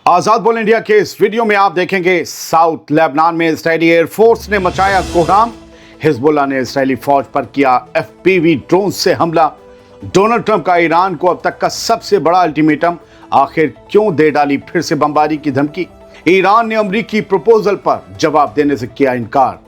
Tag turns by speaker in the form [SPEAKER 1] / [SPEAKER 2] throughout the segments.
[SPEAKER 1] आजाद बोल इंडिया के इस वीडियो में आप देखेंगे साउथ लेबनान में इजरायली एयरफोर्स ने मचाया कोहराम, हिजबुल्लाह ने इजरायली फौज पर किया एफपीवी ड्रोन से हमला। डोनाल्ड ट्रंप का ईरान को अब तक का सबसे बड़ा अल्टीमेटम, आखिर क्यों दे डाली फिर से बमबारी की धमकी। ईरान ने अमेरिकी प्रपोजल पर जवाब देने से किया इनकार।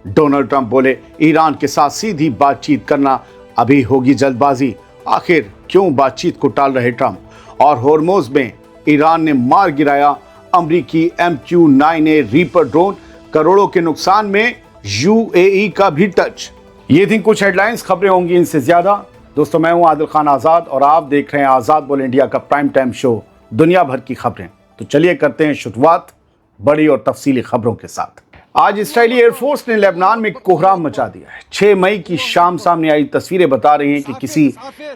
[SPEAKER 1] डोनाल्ड ट्रंप बोले ईरान के साथ सीधी बातचीत करना अभी होगी जल्दबाजी। आखिर क्यों बातचीत को टाल रहे ट्रंप। और होर्मुज में ईरान ने मार गिराया अमेरिकी MQ-9A रीपर ड्रोन, करोड़ों के नुकसान में UAE का भी टच। ये थी कुछ हेडलाइंस, खबरें होंगी इनसे ज्यादा। दोस्तों, मैं हूं आदिल खान आजाद और आप देख रहे हैं आजाद बोल इंडिया का प्राइम टाइम शो दुनिया भर की खबरें। तो चलिए करते हैं शुरुआत बड़ी और तफसीली खबरों के साथ। आज इजरायली एयरफोर्स ने लेबनान में कोहराम मचा दिया है। 6 मई की शाम सामने आई तस्वीरें बता रही हैं कि किसी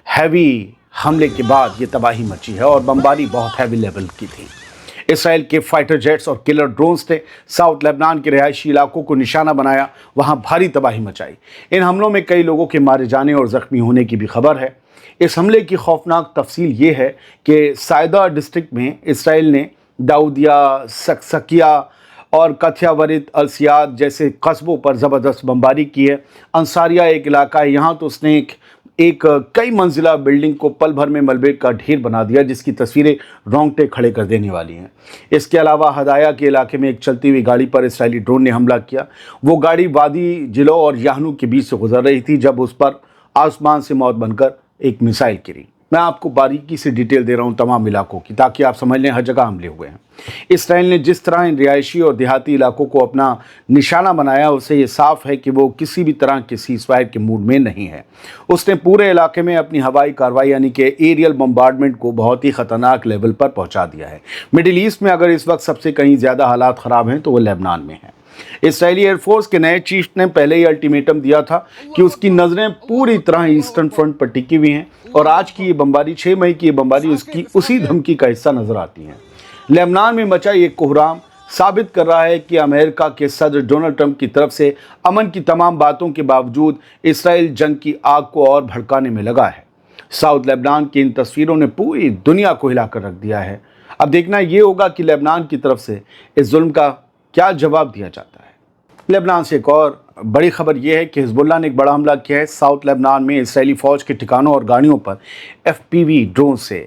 [SPEAKER 1] हैवी हमले के बाद ये तबाही मची है और बमबारी बहुत हैवी लेवल की थी। इसराइल के फाइटर जेट्स और किलर ड्रोन्स ने साउथ लेबनान के रिहायशी इलाकों को निशाना बनाया, वहां भारी तबाही मचाई। इन हमलों में कई लोगों के मारे जाने और जख्मी होने की भी खबर है। इस हमले की खौफनाक तफसील ये है कि सायदा डिस्ट्रिक्ट में इसराइल ने दाऊदिया, सकसकिया और कथियावरित अलसियाद जैसे कस्बों पर ज़बरदस्त बमबारी की है। अंसारिया एक इलाका है, यहाँ तो उसने एक कई मंजिला बिल्डिंग को पल भर में मलबे का ढेर बना दिया, जिसकी तस्वीरें रोंगटे खड़े कर देने वाली हैं। इसके अलावा हदाया के इलाके में एक चलती हुई गाड़ी पर इसराइली ड्रोन ने हमला किया। वो गाड़ी वादी जिलो और याहनू के बीच से गुजर रही थी जब उस पर आसमान से मौत बनकर एक मिसाइल गिरी। मैं आपको बारीकी से डिटेल दे रहा हूं तमाम इलाकों की, ताकि आप समझ लें हर जगह हमले हुए हैं। इसराइल ने जिस तरह इन रिहायशी और देहाती इलाकों को अपना निशाना बनाया, उससे ये साफ है कि वो किसी भी तरह के सीज़फायर के मूड में नहीं है। उसने पूरे इलाके में अपनी हवाई कार्रवाई यानी कि एरियल बम्बार्डमेंट को बहुत ही ख़तरनाक लेवल पर पहुँचा दिया है। मिडिल ईस्ट में अगर इस वक्त सबसे कहीं ज़्यादा हालात ख़राब हैं तो वो लेबनान में है। इसराइली एयरफोर्स के नए चीफ ने पहले ही अल्टीमेटम दिया था कि उसकी नज़रें पूरी तरह ईस्टर्न फ्रंट पर टिकी हुई हैं और आज की ये बमबारी, 6 मई की ये बमबारी, उसकी उसी धमकी का हिस्सा नजर आती है। लेबनान में मचा ये कोहराम साबित कर रहा है कि अमेरिका के सदर डोनाल्ड ट्रंप की तरफ से अमन की तमाम बातों के बावजूद इसराइल जंग की आग को और भड़काने में लगा है। साउथ लेबनान की इन तस्वीरों ने पूरी दुनिया को हिलाकर रख दिया है। अब देखना ये होगा कि लेबनान की तरफ से इस जुल्म का क्या जवाब दिया जाता है। लेबनान से एक और बड़ी खबर यह है कि हिजबुल्लाह ने एक बड़ा हमला किया है। साउथ लेबनान में इसराइली फ़ौज के ठिकानों और गाड़ियों पर FPV ड्रोन से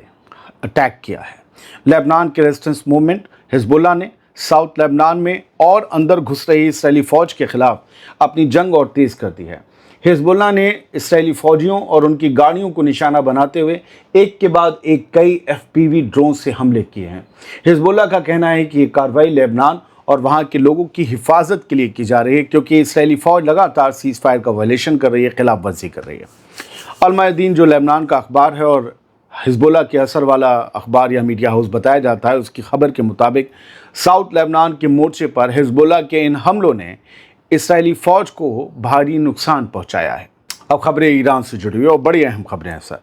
[SPEAKER 1] अटैक किया है। लेबनान के रेजिस्टेंस मूवमेंट हिजबुल्लाह ने साउथ लेबनान में और अंदर घुस रही इसराइली फ़ौज के खिलाफ अपनी जंग और तेज़ कर दी है। हिजबुल्लाह ने इसराइली फ़ौजियों और उनकी गाड़ियों को निशाना बनाते हुए एक के बाद एक कई FPV ड्रोन से हमले किए हैं। हिजबुल्लाह का कहना है कि ये कार्रवाई लेबनान और वहाँ के लोगों की हिफाजत के लिए की जा रही है, क्योंकि इसराइली फ़ौज लगातार सीज़ फायर का वायलेशन कर रही है, खिलाफ वर्जी कर रही है। अल-मयादीन जो लेबनान का अखबार है और हिजबुल्लाह के असर वाला अखबार या मीडिया हाउस बताया जाता है, उसकी खबर के मुताबिक साउथ लेबनान के मोर्चे पर हिजबुल्लाह के इन हमलों ने इसराइली फ़ौज को भारी नुकसान पहुँचाया है। अब खबरें ईरान से जुड़ी हुई और बड़ी अहम खबरें हैं सर।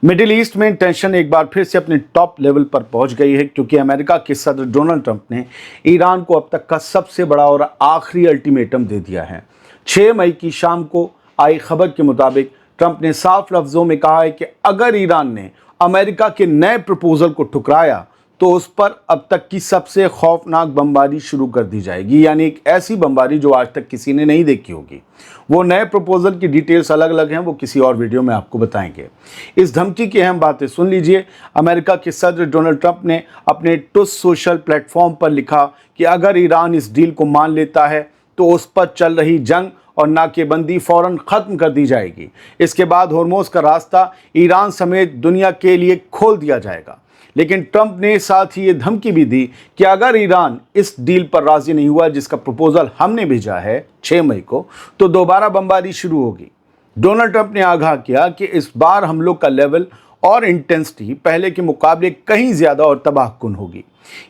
[SPEAKER 1] मिडिल ईस्ट में टेंशन एक बार फिर से अपने टॉप लेवल पर पहुंच गई है, क्योंकि अमेरिका के सदर डोनाल्ड ट्रंप ने ईरान को अब तक का सबसे बड़ा और आखिरी अल्टीमेटम दे दिया है। 6 मई की शाम को आई खबर के मुताबिक ट्रंप ने साफ लफ्ज़ों में कहा है कि अगर ईरान ने अमेरिका के नए प्रपोजल को ठुकराया तो उस पर अब तक की सबसे खौफनाक बमबारी शुरू कर दी जाएगी, यानी एक ऐसी बमबारी जो आज तक किसी ने नहीं देखी होगी। वो नए प्रपोजल की डिटेल्स अलग अलग हैं, वो किसी और वीडियो में आपको बताएंगे। इस धमकी की अहम बातें सुन लीजिए। अमेरिका के सदर डोनाल्ड ट्रंप ने अपने ट्रुथ सोशल प्लेटफॉर्म पर लिखा कि अगर ईरान इस डील को मान लेता है तो उस पर चल रही जंग और नाकेबंदी फ़ौरन ख़त्म कर दी जाएगी। इसके बाद होर्मुज का रास्ता ईरान समेत दुनिया के लिए खोल दिया जाएगा। लेकिन ट्रंप ने साथ ही ये धमकी भी दी कि अगर ईरान इस डील पर राज़ी नहीं हुआ जिसका प्रपोजल हमने भेजा है 6 मई को, तो दोबारा बमबारी शुरू होगी। डोनाल्ड ट्रंप ने आगाह किया कि इस बार हमलों का लेवल और इंटेंसिटी पहले के मुकाबले कहीं ज़्यादा और तबाहकुन होगी।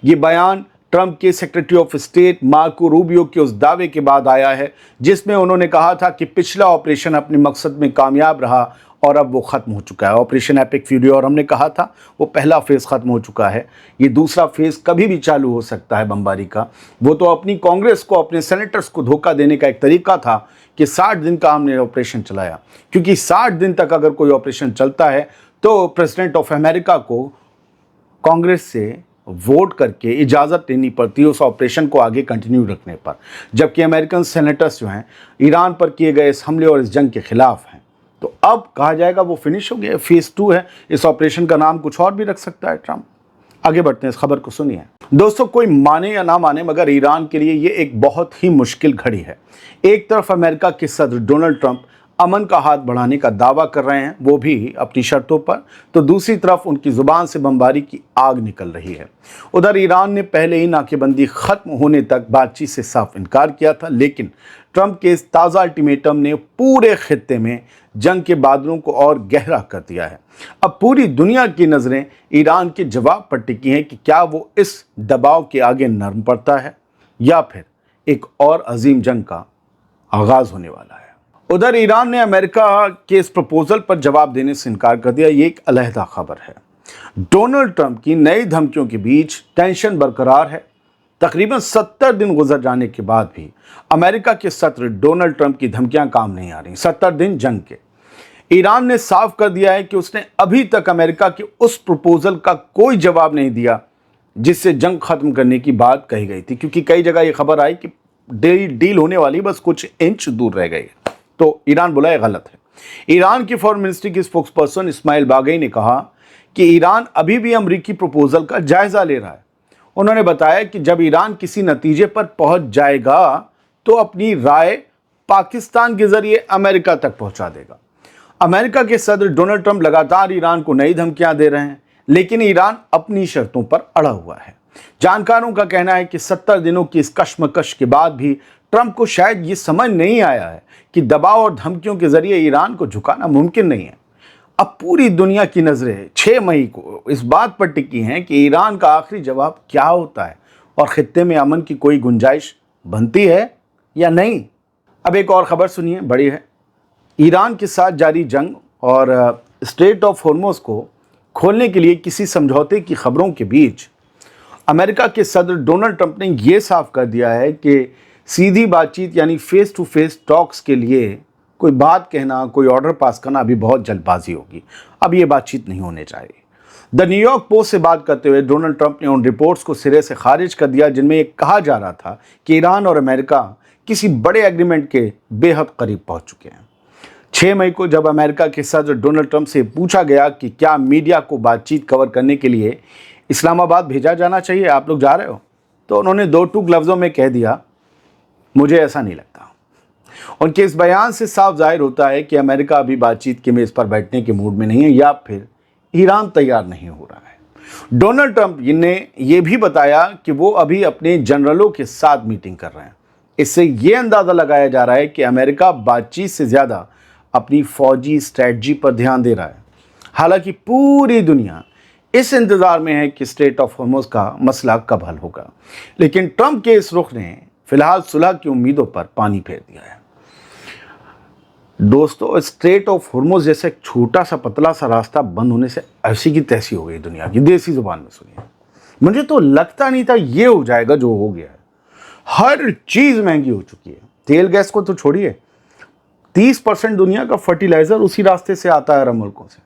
[SPEAKER 1] ये बयान ट्रंप के secretary of state Marco Rubio के उस दावे के बाद आया है जिसमें उन्होंने कहा था कि पिछला ऑपरेशन अपने मकसद में कामयाब रहा और अब वो ख़त्म हो चुका है। ऑपरेशन एपिक फ्यूरी, और हमने कहा था वो पहला फेज़ ख़त्म हो चुका है, ये दूसरा फेज़ कभी भी चालू हो सकता है बमबारी का। वो तो अपनी कांग्रेस को, अपने सेनेटर्स को धोखा देने का एक तरीका था कि 60 दिन का हमने ऑपरेशन चलाया, क्योंकि 60 दिन तक अगर कोई ऑपरेशन चलता है तो प्रेसिडेंट ऑफ अमेरिका को कांग्रेस से वोट करके इजाज़त लेनी पड़ती है उस ऑपरेशन को आगे कंटिन्यू रखने पर, जबकि अमेरिकन सेनेटर्स जो हैं ईरान पर किए गए इस हमले और इस जंग के खिलाफ हैं। तो अब कहा जाएगा वो फिनिश हो गया, फेज़ 2 है। इस ऑपरेशन का नाम कुछ और भी रख सकता है ट्रंप। आगे बढ़ते हैं, इस खबर को सुनिए। दोस्तों, कोई माने या ना माने मगर ईरान के लिए ये एक बहुत ही मुश्किल घड़ी है। एक तरफ अमेरिका के सदर डोनाल्ड ट्रंप अमन का हाथ बढ़ाने का दावा कर रहे हैं, वो भी अपनी शर्तों पर, तो दूसरी तरफ उनकी जुबान से बमबारी की आग निकल रही है। उधर ईरान ने पहले ही नाकेबंदी खत्म होने तक बातचीत से साफ इनकार किया था, लेकिन ट्रंप के इस ताज़ा अल्टीमेटम ने पूरे खित्ते में जंग के बादलों को और गहरा कर दिया है। अब पूरी दुनिया की नज़रें ईरान के जवाब पर टिकी हैं कि क्या वो इस दबाव के आगे नरम पड़ता है या फिर एक और अजीम जंग का आगाज़ होने वाला है। उधर ईरान ने अमेरिका के इस प्रपोजल पर जवाब देने से इनकार कर दिया। ये एक अलहदा खबर है। डोनाल्ड ट्रंप की नई धमकियों के बीच टेंशन बरकरार है। तकरीबन 70 दिन गुजर जाने के बाद भी अमेरिका के सदर डोनाल्ड ट्रंप की धमकियां काम नहीं आ रही। 70 दिन जंग के। ईरान ने साफ कर दिया है कि उसने अभी तक अमेरिका के उस प्रपोजल का कोई जवाब नहीं दिया जिससे जंग खत्म करने की बात कही गई थी, क्योंकि कई जगह ये खबर आई कि डील होने वाली बस कुछ इंच दूर रह गई। तो ईरान बोला ये गलत है। ईरान की फॉरेन मिनिस्ट्री की स्पोक्स पर्सन इस्माइल बागई ने कहा कि ईरान अभी भी अमेरिकी प्रपोजल का जायजा ले रहा है। उन्होंने बताया कि जब ईरान किसी नतीजे पर पहुंच जाएगा तो अपनी राय पाकिस्तान के जरिए अमेरिका तक पहुंचा देगा। अमेरिका के सदर डोनाल्ड ट्रंप लगातार ईरान को नई धमकियां दे रहे हैं, लेकिन ईरान अपनी शर्तों पर अड़ा हुआ है। जानकारों का कहना है कि 70 दिनों की इस कशमकश के बाद भी ट्रंप को शायद ये समझ नहीं आया है कि दबाव और धमकियों के जरिए ईरान को झुकाना मुमकिन नहीं है। अब पूरी दुनिया की नज़रें 6 मई को इस बात पर टिकी हैं कि ईरान का आखिरी जवाब क्या होता है और खित्ते में अमन की कोई गुंजाइश बनती है या नहीं। अब एक और खबर सुनिए, बड़ी है। ईरान के साथ जारी जंग और स्ट्रेट ऑफ हॉर्मुज़ को खोलने के लिए किसी समझौते की खबरों के बीच अमेरिका के सदर डोनाल्ड ट्रंप ने यह साफ कर दिया है कि सीधी बातचीत यानी फेस टू फेस टॉक्स के लिए कोई बात कहना, कोई ऑर्डर पास करना अभी बहुत जल्दबाजी होगी। अब ये बातचीत नहीं होने चाहिए। द न्यूयॉर्क पोस्ट से बात करते हुए डोनाल्ड ट्रंप ने उन रिपोर्ट्स को सिरे से खारिज कर दिया जिनमें ये कहा जा रहा था कि ईरान और अमेरिका किसी बड़े एग्रीमेंट के बेहद करीब पहुंच चुके हैं। 6 मई को जब अमेरिका के सदर डोनाल्ड ट्रंप से पूछा गया कि क्या मीडिया को बातचीत कवर करने के लिए इस्लामाबाद भेजा जाना चाहिए, आप लोग जा रहे हो, तो उन्होंने 2 टूक लफ्ज़ों में कह दिया, मुझे ऐसा नहीं लगता। उनके इस बयान से साफ जाहिर होता है कि अमेरिका अभी बातचीत के मेज़ पर बैठने के मूड में नहीं है या फिर ईरान तैयार नहीं हो रहा है। डोनाल्ड ट्रंप ने यह भी बताया कि वो अभी अपने जनरलों के साथ मीटिंग कर रहे हैं। इससे ये अंदाज़ा लगाया जा रहा है कि अमेरिका बातचीत से ज़्यादा अपनी फौजी स्ट्रैटेजी पर ध्यान दे रहा है। हालांकि पूरी दुनिया इस इंतज़ार में है कि स्ट्रेट ऑफ हॉर्मुज़ का मसला कब हल होगा, लेकिन ट्रंप के इस रुख ने फिलहाल सुलह की उम्मीदों पर पानी फेर दिया है। दोस्तों, स्ट्रेट ऑफ हॉर्मुज़ जैसे एक छोटा सा पतला सा रास्ता बंद होने से ऐसी की तैसी हो गई दुनिया की। देसी जुबान में सुनिए, मुझे तो लगता नहीं था ये हो जाएगा जो हो गया है। हर चीज़ महंगी हो चुकी है। तेल गैस को तो छोड़िए, 30% दुनिया का फर्टिलाइज़र उसी रास्ते से आता है अरब मुल्कों से।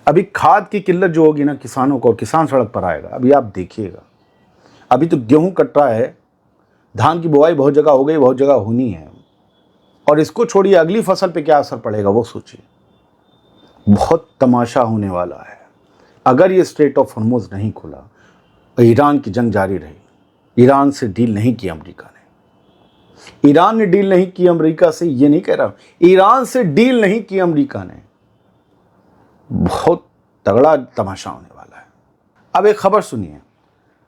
[SPEAKER 1] अभी खाद की किल्लत जो होगी ना किसानों को, और किसान सड़क पर आएगा, अभी आप देखिएगा। अभी तो गेहूं कट रहा है, धान की बुआई बहुत जगह हो गई, बहुत जगह होनी है, और इसको छोड़िए अगली फसल पे क्या असर पड़ेगा वो सोचिए। बहुत तमाशा होने वाला है अगर ये स्ट्रेट ऑफ हॉर्मुज़ नहीं खुला। ईरान की जंग जारी रही। ईरान से डील नहीं की अमेरिका ने। ईरान ने डील नहीं की अमेरिका से, ये नहीं कह रहा, ईरान से डील नहीं की अमेरिका ने। बहुत तगड़ा तमाशा होने वाला है। अब एक खबर सुनिए,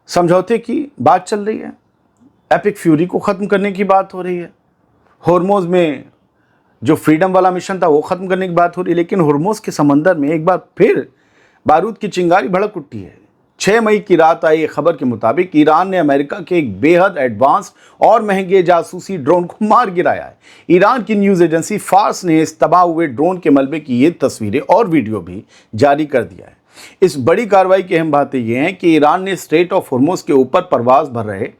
[SPEAKER 1] समझौते की बात चल रही है, एपिक फ्यूरी को ख़त्म करने की बात हो रही है, हॉर्मुज़ में जो फ्रीडम वाला मिशन था वो ख़त्म करने की बात हो रही है, लेकिन हॉर्मुज़ के समंदर में एक बार फिर बारूद की चिंगारी भड़क उठी है। 6 मई की रात आई खबर के मुताबिक ईरान ने अमेरिका के एक बेहद एडवांस और महंगे जासूसी ड्रोन को मार गिराया है। ईरान की न्यूज़ एजेंसी फार्स ने इस तबाह हुए ड्रोन के मलबे की ये तस्वीरें और वीडियो भी जारी कर दिया है। इस बड़ी कार्रवाई की अहम बातें ये हैं कि ईरान ने स्ट्रेट ऑफ हॉर्मुज़ के ऊपर परवाज भर रहे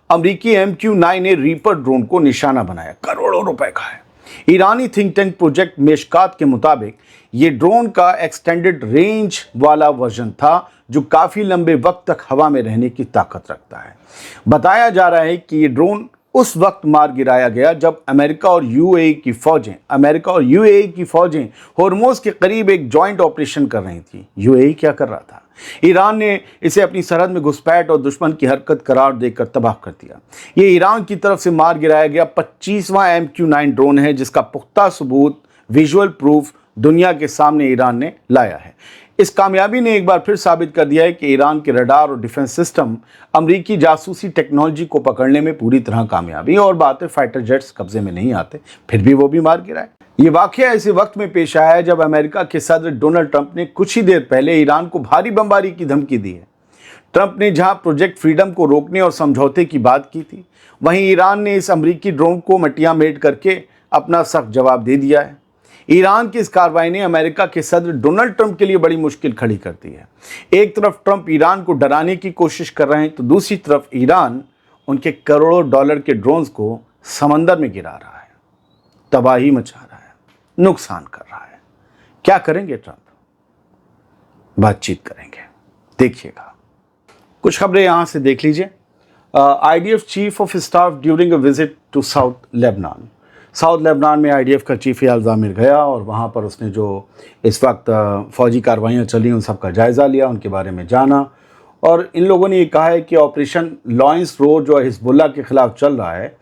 [SPEAKER 1] अमरीकी MQ-9 रीपर ड्रोन को निशाना बनाया, करोड़ों रुपए का है। ईरानी थिंक टैंक प्रोजेक्ट मेशकात के मुताबिक ये ड्रोन का एक्सटेंडेड रेंज वाला वर्जन था जो काफ़ी लंबे वक्त तक हवा में रहने की ताकत रखता है। बताया जा रहा है कि ये ड्रोन उस वक्त मार गिराया गया जब अमेरिका और यूएई की फ़ौजें होर्मुज़ के करीब एक जॉइंट ऑपरेशन कर रही थी। यूएई क्या कर रहा था? ईरान ने इसे अपनी सरहद में घुसपैठ और दुश्मन की हरकत करार देकर तबाह कर दिया। ये ईरान की तरफ से मार गिराया गया 25वां MQ-9 ड्रोन है जिसका पुख्ता सबूत, विजुअल प्रूफ दुनिया के सामने ईरान ने लाया है। इस कामयाबी ने एक बार फिर साबित कर दिया है कि ईरान के रडार और डिफेंस सिस्टम अमरीकी जासूसी टेक्नोलॉजी को पकड़ने में पूरी तरह कामयाबी, और बात है फाइटर जेट्स कब्जे में नहीं आते, फिर भी वो भी मार गिराए। ये वाकया ऐसे वक्त में पेश आया है जब अमेरिका के सदर डोनाल्ड ट्रंप ने कुछ ही देर पहले ईरान को भारी बमबारी की धमकी दी है। ट्रंप ने जहां प्रोजेक्ट फ्रीडम को रोकने और समझौते की बात की थी, वहीं ईरान ने इस अमरीकी ड्रोन को मटिया मेट करके अपना सख्त जवाब दे दिया है। ईरान की इस कार्रवाई ने अमेरिका के सदर डोनाल्ड ट्रंप के लिए बड़ी मुश्किल खड़ी कर दी है। एक तरफ ट्रंप ईरान को डराने की कोशिश कर रहे हैं तो दूसरी तरफ ईरान उनके करोड़ों डॉलर के ड्रोन्स को समंदर में गिरा रहा है, तबाही मचा रहा है, नुकसान कर रहा है। क्या करेंगे ट्रंप? बातचीत करेंगे, देखिएगा। कुछ खबरें यहाँ से देख लीजिए। IDF chief of staff during a visit to south Lebanon. South Lebanon में IDF का चीफ याल ज़ामिर गया और वहाँ पर उसने जो इस वक्त फ़ौजी कार्रवाइयाँ चली उन सब का जायज़ा लिया, उनके बारे में जाना, और इन लोगों ने ये कहा है कि ऑपरेशन लॉयंस रोड जो हिजबुल्लाह के ख़िलाफ़ चल रहा है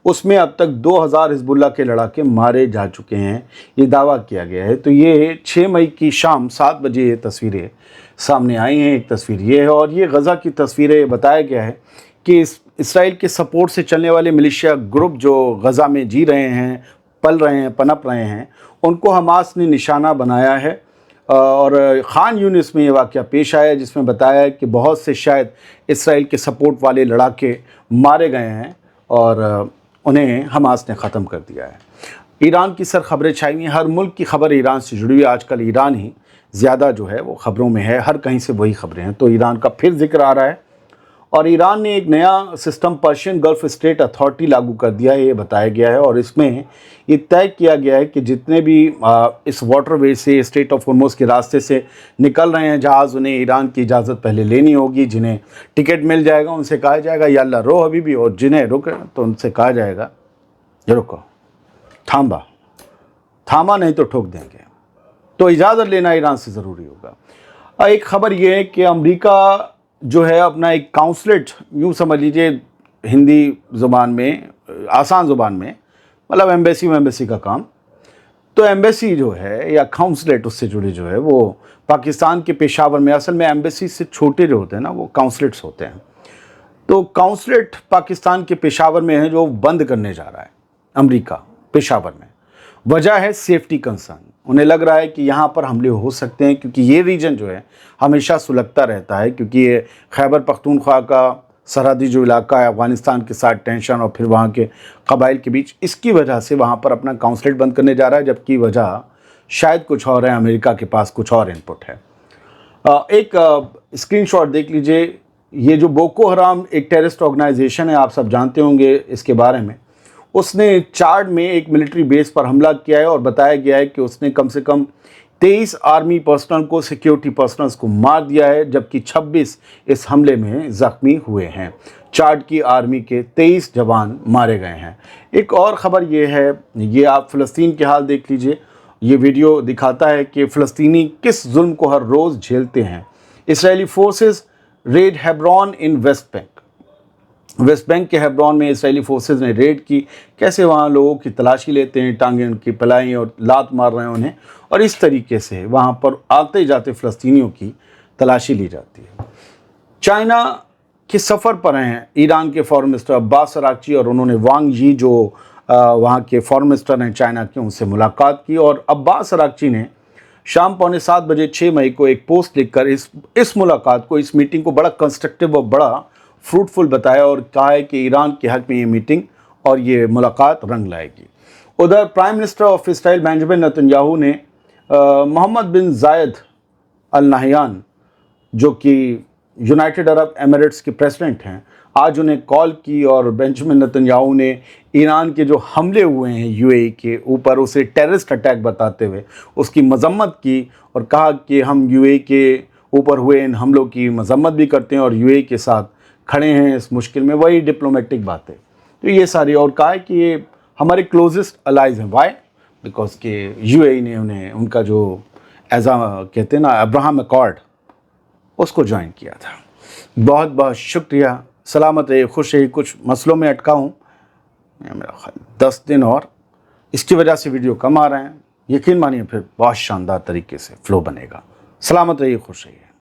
[SPEAKER 1] उसमें अब तक 2000 हिजबुल्लाह के लड़ाके मारे जा चुके हैं, ये दावा किया गया है। तो ये 6 मई की शाम 7 बजे ये तस्वीरें सामने आई हैं। एक तस्वीर ये है और ये गज़ा की तस्वीरें। बताया गया है कि इसराइल के सपोर्ट से चलने वाले मिलिशिया ग्रुप जो गज़ा में जी रहे हैं, पल रहे हैं, पनप रहे हैं, उनको हमास ने निशाना बनाया है। और खान यूनिस में ये वाक़या पेश आया जिसमें बताया है कि बहुत से शायद इसराइल के सपोर्ट वाले लड़ाके मारे गए हैं और उन्हें हमास ने ख़त्म कर दिया है। ईरान की सर खबरें छाई हुई हैं, हर मुल्क की खबर ईरान से जुड़ी हुई है। आजकल ईरान ही ज़्यादा जो है वो ख़बरों में है, हर कहीं से वही खबरें हैं। तो ईरान का फिर जिक्र आ रहा है और ईरान ने एक नया system Persian gulf state authority लागू कर दिया है, ये बताया गया है। और इसमें ये तय किया गया है कि जितने भी इस वाटरवे से, स्टेट ऑफ होर्मुज़ के रास्ते से निकल रहे हैं जहाज़, उन्हें ईरान की इजाज़त पहले लेनी होगी। जिन्हें टिकट मिल जाएगा उनसे कहा जाएगा या अल्लाह रो हबीबी, और जिन्हें रुके तो उनसे कहा जाएगा रुको, थामा नहीं तो ठोक देंगे। तो इजाज़त लेना ईरान से ज़रूरी होगा। एक ख़बर ये है कि अमेरिका जो है अपना एक काउंसलेट, यूँ समझ लीजिए हिंदी ज़ुबान में, आसान ज़ुबान में, मतलब एम्बेसी का काम। तो एम्बेसी जो है या काउंसलेट उससे जुड़े जो है वो पाकिस्तान के पेशावर में, असल में एम्बेसी से छोटे जो होते हैं ना वो काउंसलेट्स होते हैं। तो काउंसलेट पाकिस्तान के पेशावर में है जो बंद करने जा रहा है अमेरिका, पेशावर में। वजह है सेफ्टी कंसर्न। उन्हें लग रहा है कि यहाँ पर हमले हो सकते हैं क्योंकि ये रीजन जो है हमेशा सुलगता रहता है, क्योंकि ये खैबर पख्तूनख्वा का सरहदी जो इलाका है अफ़गानिस्तान के साथ टेंशन और फिर वहाँ के कबाइल के बीच, इसकी वजह से वहाँ पर अपना काउंसलेट बंद करने जा रहा है, जबकि वजह शायद कुछ और है, अमेरिका के पास कुछ और इनपुट है। एक स्क्रीनशॉट देख लीजिए। ये जो बोको हराम एक टेररिस्ट ऑर्गेनाइजेशन है, आप सब जानते होंगे इसके बारे में। उसने चाड में एक मिलिट्री बेस पर हमला किया है और बताया गया है कि उसने कम से कम 23 आर्मी पर्सनल को, सिक्योरिटी पर्सनल्स को मार दिया है, जबकि 26 इस हमले में ज़ख्मी हुए हैं। चाड की आर्मी के 23 जवान मारे गए हैं। एक और ख़बर ये है, ये आप फ़लस्तीन के हाल देख लीजिए। ये वीडियो दिखाता है कि फ़लस्तीनी किस जुल्म को हर रोज़ झेलते हैं। इसराइली फोर्सेस रेड हेब्रॉन इन वेस्ट बैंक। वेस्ट बैंक के हेब्रॉन में इसराइली फोर्सेस ने रेड की। कैसे वहाँ लोगों की तलाशी लेते हैं, टांगें उनकी पलाई और लात मार रहे हैं उन्हें, और इस तरीके से वहाँ पर आते जाते फ़लस्तीनियों की तलाशी ली जाती है। चाइना के सफ़र पर हैं ईरान के फॉरेन मिनिस्टर अब्बास अरागची, और उन्होंने वांग यी जो वहाँ के फॉरेन मिनिस्टर हैं चाइना के, उनसे मुलाकात की। और अब्बास अरागची ने शाम 6:45 बजे 6 मई को एक पोस्ट लिखकर इस मुलाकात को, इस मीटिंग को बड़ा कंस्ट्रक्टिव और बड़ा फ्रूटफुल बताया और कहा है कि ईरान के हक़ में ये मीटिंग और ये मुलाकात रंग लाएगी। उधर prime minister of Israel Benjamin Netanyahu ने मोहम्मद बिन जायद अल नहयान, जो कि यूनाइटेड अरब एमिरेट्स के प्रेसिडेंट हैं, आज उन्हें कॉल की और बेंजामिन नेतन्याहू ने ईरान के जो हमले हुए हैं यूएई के ऊपर उसे टेररिस्ट अटैक बताते हुए उसकी मजम्मत की और कहा कि हम यूएई के ऊपर हुए इन हमलों की मजम्मत भी करते हैं और यूएई के साथ खड़े हैं इस मुश्किल में। वही डिप्लोमेटिक बात है। तो ये सारी, और कहा है कि ये हमारे क्लोजेस्ट अलाइज हैं। वाई? बिकॉज के यूएई ने उन्हें उनका जो कहते हैं ना अब्राहम अकॉर्ड, उसको ज्वाइन किया था। बहुत बहुत शुक्रिया। सलामत रहिए, खुश रहिए। कुछ मसलों में अटका हूँ, मेरा ख्याल 10 दिन और, इसकी वजह से वीडियो कम आ रहे हैं। यकीन मानिए फिर बहुत शानदार तरीके से फ्लो बनेगा। सलामत रहिए, खुश रहिए।